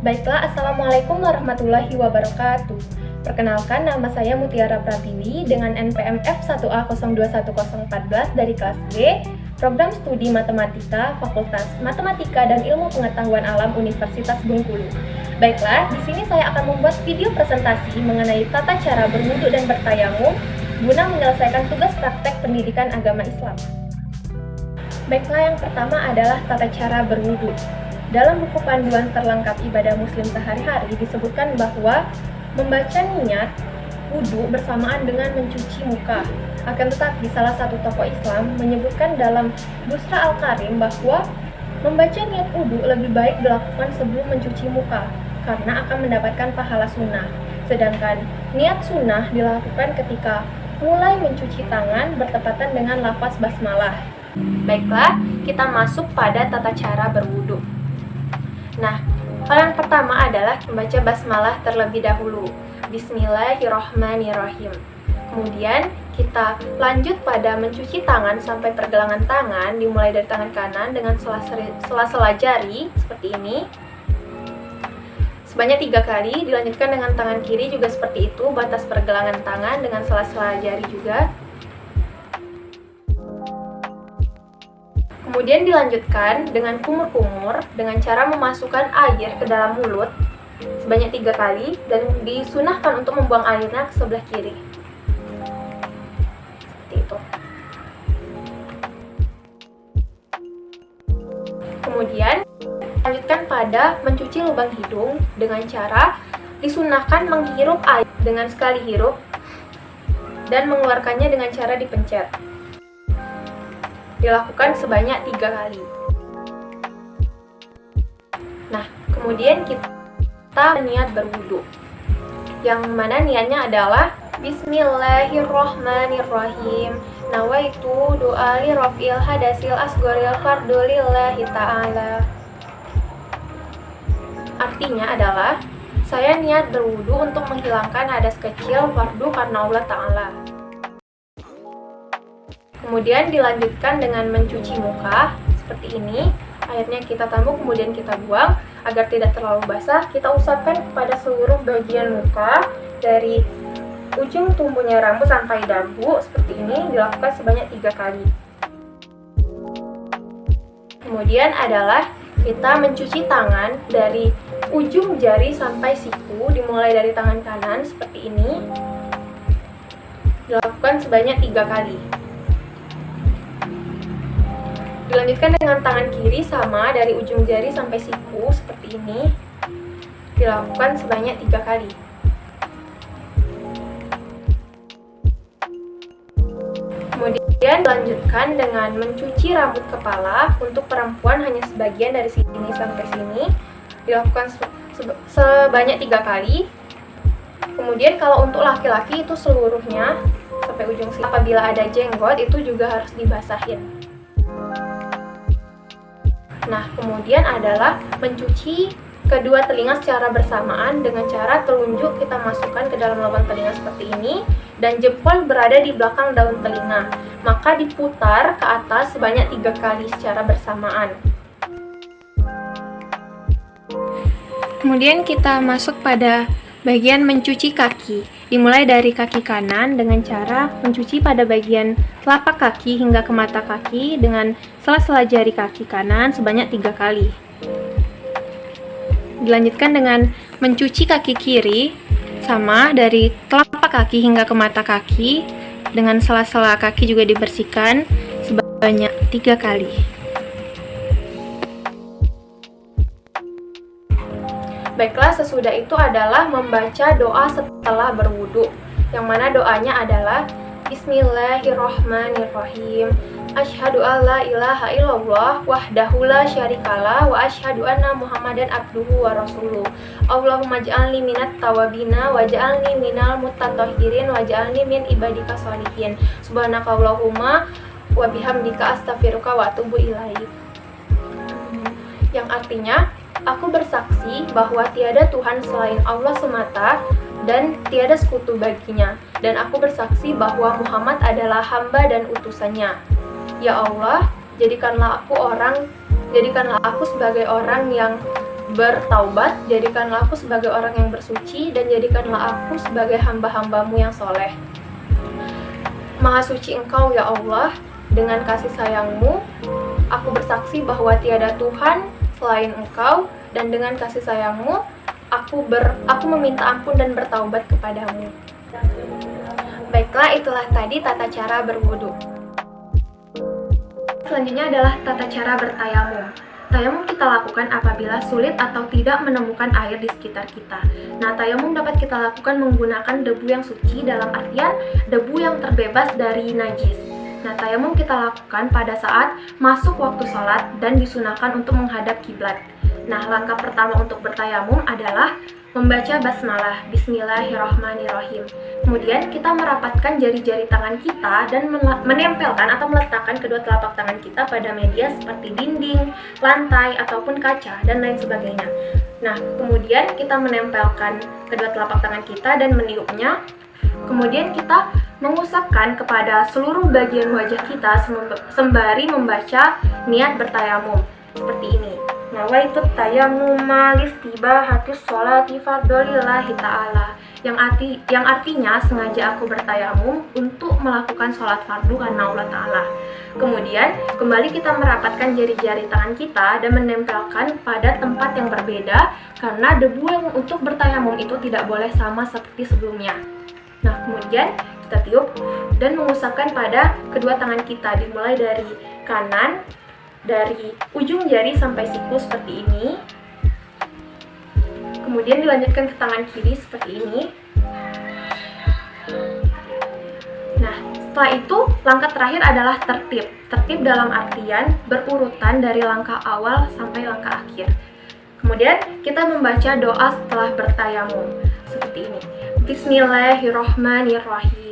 Baiklah, Assalamualaikum warahmatullahi wabarakatuh. Perkenalkan, nama saya Mutiara Pratiwi dengan NPM F1A021014 dari kelas B, Program Studi Matematika, Fakultas Matematika dan Ilmu Pengetahuan Alam Universitas Bengkulu. Baiklah, di sini saya akan membuat video presentasi mengenai tata cara berwudu dan bertayamum guna menyelesaikan tugas praktek pendidikan agama Islam. Baiklah, yang pertama adalah tata cara berwudu. Dalam buku panduan terlengkap ibadah muslim sehari-hari disebutkan bahwa membaca niat wudu bersamaan dengan mencuci muka. Akan tetapi salah satu tokoh Islam menyebutkan dalam Busra Al-Karim bahwa membaca niat wudu lebih baik dilakukan sebelum mencuci muka karena akan mendapatkan pahala sunnah. Sedangkan niat sunnah dilakukan ketika mulai mencuci tangan bertepatan dengan lafaz basmalah. Baiklah, kita masuk pada tata cara berwudu. Nah, hal yang pertama adalah membaca basmalah terlebih dahulu. Bismillahirrahmanirrahim. Kemudian kita lanjut pada mencuci tangan sampai pergelangan tangan, dimulai dari tangan kanan dengan sela-sela jari seperti ini. Sebanyak 3 kali, dilanjutkan dengan tangan kiri juga seperti itu, batas pergelangan tangan dengan sela-sela jari juga. Kemudian dilanjutkan dengan kumur-kumur dengan cara memasukkan air ke dalam mulut sebanyak 3 kali dan disunahkan untuk membuang airnya ke sebelah kiri. Seperti itu. Kemudian lanjutkan pada mencuci lubang hidung dengan cara disunahkan menghirup air dengan sekali hirup dan mengeluarkannya dengan cara dipencet. Dilakukan sebanyak 3 kali. Nah, kemudian kita niat berwudu, yang mana niatnya adalah Bismillahirrahmanirrahim. Nawaitu doa li raf'il hadasil asgoril fardu lillahi ta'ala. Artinya adalah saya niat berwudu untuk menghilangkan hadas kecil fardu karena Allah Ta'ala. Kemudian dilanjutkan dengan mencuci muka seperti ini. Airnya kita tampung kemudian kita buang agar tidak terlalu basah. Kita usapkan kepada seluruh bagian muka dari ujung tumbuhnya rambut sampai dagu seperti ini, dilakukan sebanyak 3 kali. Kemudian adalah kita mencuci tangan dari ujung jari sampai siku, dimulai dari tangan kanan seperti ini, dilakukan sebanyak 3 kali. Dilanjutkan dengan tangan kiri sama dari ujung jari sampai siku seperti ini, dilakukan sebanyak 3 kali. Kemudian dilanjutkan dengan mencuci rambut kepala. Untuk perempuan hanya sebagian dari sini sampai sini, dilakukan sebanyak 3 kali. Kemudian kalau untuk laki-laki itu seluruhnya sampai ujung sini. Apabila ada jenggot itu juga harus dibasahin. Nah, kemudian adalah mencuci kedua telinga secara bersamaan dengan cara telunjuk kita masukkan ke dalam lubang telinga seperti ini dan jempol berada di belakang daun telinga. Maka diputar ke atas sebanyak 3 kali secara bersamaan. Kemudian kita masuk pada bagian mencuci kaki. Dimulai dari kaki kanan dengan cara mencuci pada bagian telapak kaki hingga ke mata kaki dengan sela-sela jari kaki kanan sebanyak 3 kali. Dilanjutkan dengan mencuci kaki kiri sama dari telapak kaki hingga ke mata kaki dengan sela-sela kaki juga dibersihkan sebanyak 3 kali. Baiklah, sesudah itu adalah membaca doa setelah berwudu, yang mana doanya adalah Bismillahirrahmanirrahim. Asyhadu alla ilaha illallah wahdahu la syarikalah wa asyhadu anna Muhammadan abduhu wa rasuluh. Allahumma ja'alni minat tawabina wa ja'alni minal mutatahhirin wa ja'alni min ibadika sholihin. Subhanakallahumma wa bihamdika astaghfiruka wa atubu ilaik. Yang artinya, aku bersaksi bahwa tiada Tuhan selain Allah semata dan tiada sekutu baginya, dan aku bersaksi bahwa Muhammad adalah hamba dan utusannya. Ya Allah, jadikanlah aku sebagai orang yang bertaubat, jadikanlah aku sebagai orang yang bersuci, dan jadikanlah aku sebagai hamba-hambamu yang soleh. Maha suci Engkau ya Allah, dengan kasih sayangmu, aku bersaksi bahwa tiada Tuhan selain Engkau, dan dengan kasih sayangmu, aku meminta ampun dan bertaubat kepadamu. Baiklah, itulah tadi tata cara berwudu. Selanjutnya adalah tata cara bertayamum. Tayamum kita lakukan apabila sulit atau tidak menemukan air di sekitar kita. Nah, tayamum dapat kita lakukan menggunakan debu yang suci, dalam artian debu yang terbebas dari najis. Nah, tayamum kita lakukan pada saat masuk waktu sholat dan disunahkan untuk menghadap kiblat. Nah, langkah pertama untuk bertayamum adalah membaca basmalah, bismillahirrahmanirrahim. Kemudian kita merapatkan jari-jari tangan kita dan menempelkan atau meletakkan kedua telapak tangan kita pada media seperti dinding, lantai, ataupun kaca, dan lain sebagainya. Nah, kemudian kita menempelkan kedua telapak tangan kita dan meniupnya. Kemudian kita mengusapkan kepada seluruh bagian wajah kita sembari membaca niat bertayamum seperti ini. Nawaitu tayammuma listibahatis sholati fardholillahi ta'ala, yang artinya sengaja aku bertayamum untuk melakukan sholat fardu karena Allah Ta'ala. Kemudian kembali kita merapatkan jari-jari tangan kita dan menempelkan pada tempat yang berbeda, karena debu yang untuk bertayamum itu tidak boleh sama seperti sebelumnya. Nah, kemudian kita tiup dan mengusapkan pada kedua tangan kita, dimulai dari kanan, dari ujung jari sampai siku seperti ini. Kemudian dilanjutkan ke tangan kiri seperti ini. Nah, setelah itu langkah terakhir adalah tertib. Tertib dalam artian berurutan dari langkah awal sampai langkah akhir. Kemudian kita membaca doa setelah bertayamum seperti ini. Bismillahirrahmanirrahim.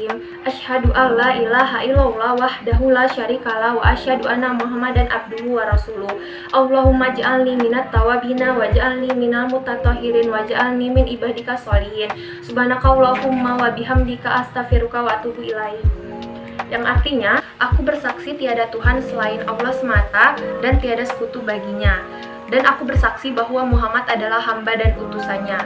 Asyhadu alla ilaha illallah wahdahu la syarikalah wa asyhadu anna Muhammadan abduhu wa rasuluh. Allahumma ij'alni minat tawabina waj'alni minal mutatahhirin waj'alni min ibadika sholihin. Subhanakallahumma wa bihamdika astaghfiruka wa atubu ilaik. Yang artinya, aku bersaksi tiada Tuhan selain Allah semata dan tiada sekutu baginya. Dan aku bersaksi bahwa Muhammad adalah hamba dan utusannya.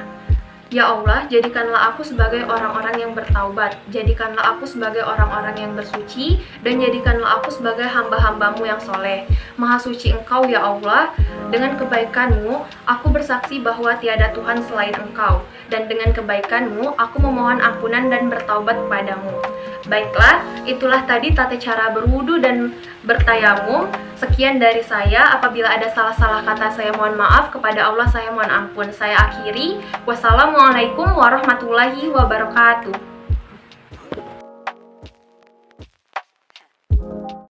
Ya Allah, jadikanlah aku sebagai orang-orang yang bertaubat, jadikanlah aku sebagai orang-orang yang bersuci, dan jadikanlah aku sebagai hamba-hambamu yang soleh. Maha suci Engkau ya Allah, dengan kebaikanmu, aku bersaksi bahwa tiada Tuhan selain Engkau, dan dengan kebaikanmu, aku memohon ampunan dan bertaubat kepadamu. Baiklah, itulah tadi tata cara berwudu dan bertayamum. Sekian dari saya. Apabila ada salah-salah kata, saya mohon maaf. Kepada Allah saya mohon ampun. Saya akhiri. Wassalamualaikum warahmatullahi wabarakatuh.